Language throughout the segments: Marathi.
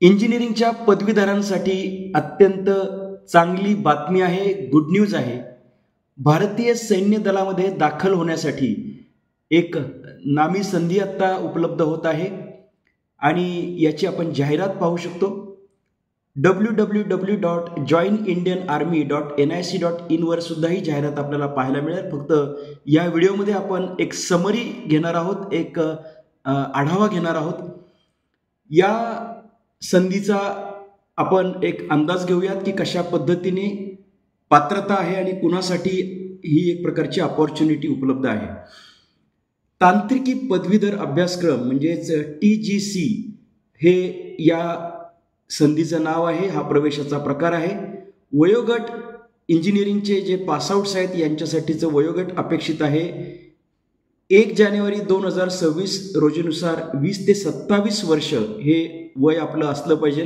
इंजिनिअरिंगच्या पदवीधरांसाठी अत्यंत चांगली बातमी आहे, गुड न्यूज आहे. भारतीय सैन्य दलामध्ये दाखल होण्यासाठी एक नामी संधी आता उपलब्ध होत आहे आणि याची आपण जाहिरात पाहू शकतो. www.joinindianarmy.nic.in वर सुद्धा ही जाहिरात आपल्याला पाहायला मिळेल. फक्त या व्हिडिओमध्ये आपण एक समरी घेणार आहोत, एक आढावा घेणार आहोत. या संधीचा आपण एक अंदाज घेऊयात की कशा पद्धतीने पात्रता आहे आणि कुणासाठी ही एक प्रकारची अपॉर्च्युनिटी उपलब्ध आहे. तांत्रिकी पदवीधर अभ्यासक्रम म्हणजेच TGC हे या संधीचं नाव आहे. हा प्रवेशाचा प्रकार आहे. वयोगट इंजिनिअरिंगचे जे पासआउट्स आहेत यांच्यासाठीचं वयोगट अपेक्षित आहे 1 जानेवारी 2026 रोजीनुसार 20 ते 27 वर्ष हे वय आपलं असलं पाहिजे.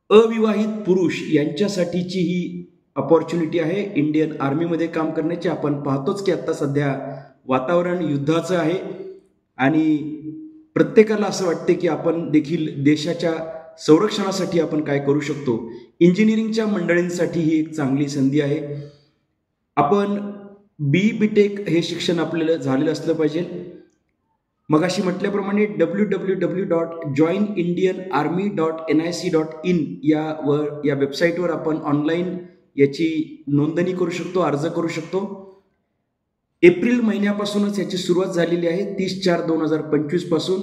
अविवाहित पुरुष यांच्यासाठीची ही अपॉर्च्युनिटी आहे इंडियन आर्मीमध्ये काम करण्याची. आपण पाहतोच की आता सध्या वातावरण युद्धाचं आहे आणि प्रत्येकाला असं वाटते की आपण देखील देशाच्या संरक्षणासाठी आपण काय करू शकतो. इंजिनिअरिंगच्या मंडळींसाठी ही एक चांगली संधी आहे. आपण BTech हे शिक्षण आपल्याला झालेलं असलं पाहिजे. मगाशी म्हटल्याप्रमाणे www.joinindianarmy.nic.in या वेबसाईटवर आपण ऑनलाईन याची नोंदणी करू शकतो, अर्ज करू शकतो. एप्रिल महिन्यापासूनच याची सुरुवात झालेली आहे 30/4/2025 पासून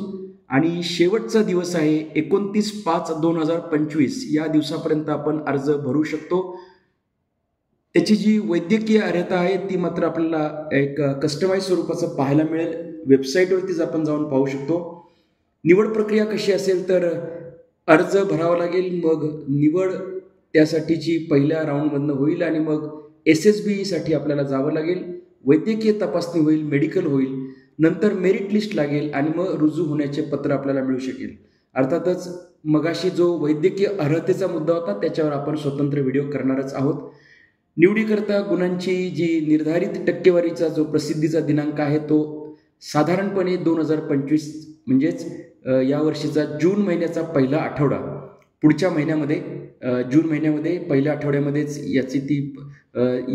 आणि शेवटचा दिवस आहे 29/5/2025. या दिवसापर्यंत आपण अर्ज भरू शकतो. त्याची जी वैद्यकीय अर्हता आहे ती मात्र आपल्याला एक कस्टमाइज स्वरूपाचं पाहायला मिळेल. वेबसाईटवरतीच आपण जाऊन पाहू शकतो. निवड प्रक्रिया कशी असेल तर अर्ज भरावा लागेल, मग निवड त्यासाठीची पहिल्या राऊंडमधनं होईल आणि मग SSB साठी आपल्याला जावं लागेल. वैद्यकीय तपासणी होईल, मेडिकल होईल, नंतर मेरिट लिस्ट लागेल आणि मग रुजू होण्याचे पत्र आपल्याला मिळू शकेल. अर्थातच मगाशी जो वैद्यकीय अर्हतेचा मुद्दा होता त्याच्यावर आपण स्वतंत्र व्हिडिओ करणारच आहोत. निवडीकरता गुणांची जी निर्धारित टक्केवारीचा जो प्रसिद्धीचा दिनांक आहे तो साधारणपणे 2025 म्हणजेच या वर्षीचा जून महिन्याचा पहिला आठवडा, पुढच्या महिन्यामध्ये जून महिन्यामध्ये पहिल्या आठवड्यामध्येच याची ती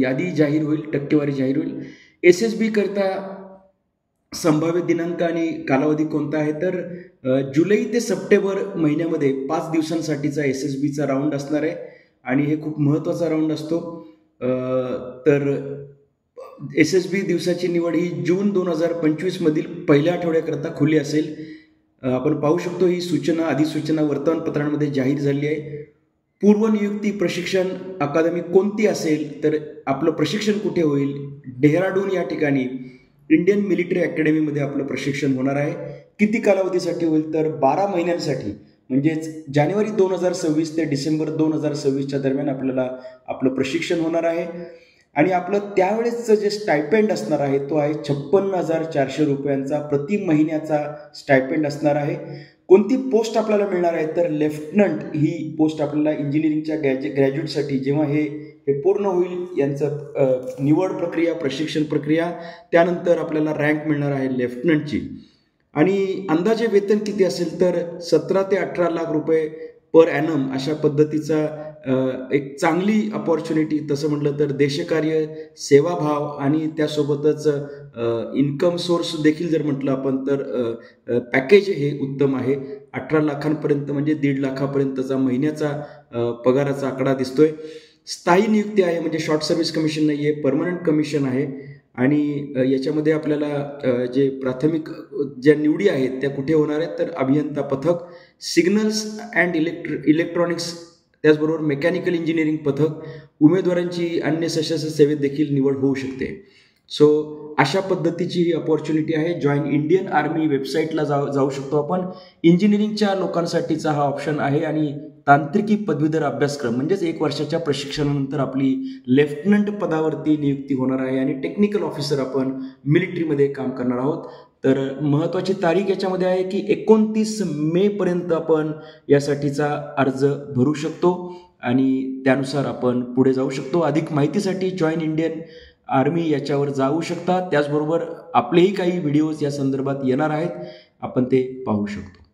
यादी जाहीर होईल, टक्केवारी जाहीर होईल. SSB करता संभाव्य दिनांक आणि कालावधी कोणता आहे तर जुलै ते सप्टेंबर महिन्यामध्ये 5 दिवसांसाठीचा SSBचा राऊंड असणार आहे आणि हे खूप महत्त्वाचा राऊंड असतो. तर SSB दिवसाची निवड ही जून 2025 मधील पहिल्या आठवड्याकरता खुली असेल. आपण पाहू शकतो ही सूचना अधिसूचना वर्तमानपत्रांमध्ये जाहीर झाली आहे. पूर्वनियुक्ती प्रशिक्षण अकादमी कोणती असेल तर आपलं प्रशिक्षण कुठे होईल, डेहराडून या ठिकाणी इंडियन मिलिटरी अकॅडमीमध्ये आपलं प्रशिक्षण होणार आहे. किती कालावधीसाठी होईल तर 12 महिन्यांसाठी, म्हणजेच जानेवारी 2026 ते डिसेंबर 2026च्या दरम्यान आपल्याला आपलं प्रशिक्षण होणार आहे. आणि आपलं त्यावेळेसचं जे स्टायपेंड असणार आहे तो आहे 56,400 रुपयांचा प्रति महिन्याचा स्टायपेंड असणार आहे. कोणती पोस्ट आपल्याला मिळणार आहे तर लेफ्टनंट ही पोस्ट आपल्याला इंजिनिअरिंगच्या ग्रॅज्युएटसाठी जेव्हा हे पूर्ण होईल यांचं निवड प्रक्रिया, प्रशिक्षण प्रक्रिया, त्यानंतर आपल्याला रँक मिळणार आहे लेफ्टनंटची. आणि अंदाजे वेतन किती असेल तर 17 ते 18 लाख रुपये पर ॲनम अशा पद्धतीचा एक चांगली अपॉर्च्युनिटी. तसं म्हटलं तर देशकार्य, सेवाभाव आणि त्यासोबतच इन्कम सोर्स देखील जर म्हटलं आपण तर पॅकेज हे उत्तम आहे. 18 लाखांपर्यंत म्हणजे 1.5 लाखापर्यंतचा महिन्याचा पगाराचा आकडा दिसतोय. स्थायी नियुक्ती आहे म्हणजे शॉर्ट सर्व्हिस कमिशन नाही आहे, परमनंट कमिशन आहे. आणि याच्यामध्ये आपल्याला जे प्राथमिक ज्या निवडी आहेत त्या कुठे होणार आहेत तर अभियंता पथक, सिग्नल्स अँड इलेक्ट्रॉनिक्स, त्याचबरोबर मेकॅनिकल इंजिनिअरिंग पथक, उमेदवारांची अन्य सशस्त्र सेवेत देखील निवड होऊ शकते. सो अशा पद्धतीची ही अपॉर्च्युनिटी आहे. जॉईन इंडियन आर्मी वेबसाईटला जाऊ शकतो आपण. इंजिनिअरिंगच्या लोकांसाठीचा हा ऑप्शन आहे आणि तांत्रिकी पदवीधर अभ्यासक्रम म्हणजेच 1 वर्षाच्या प्रशिक्षणानंतर आपली लेफ्टनंट पदावरती नियुक्ती होणार आहे आणि टेक्निकल ऑफिसर आपण मिलिटरीमध्ये काम करणार आहोत. तर महत्त्वाची तारीख याच्यामध्ये आहे की 29 मे पर्यंत आपण यासाठीचा अर्ज भरू शकतो आणि त्यानुसार आपण पुढे जाऊ शकतो. अधिक माहितीसाठी जॉईन इंडियन आर्मी याच्यावर जाऊ शकता. त्याचबरोबर आपलेही काही व्हिडिओज या संदर्भात येणार आहेत, आपण ते पाहू शकतो.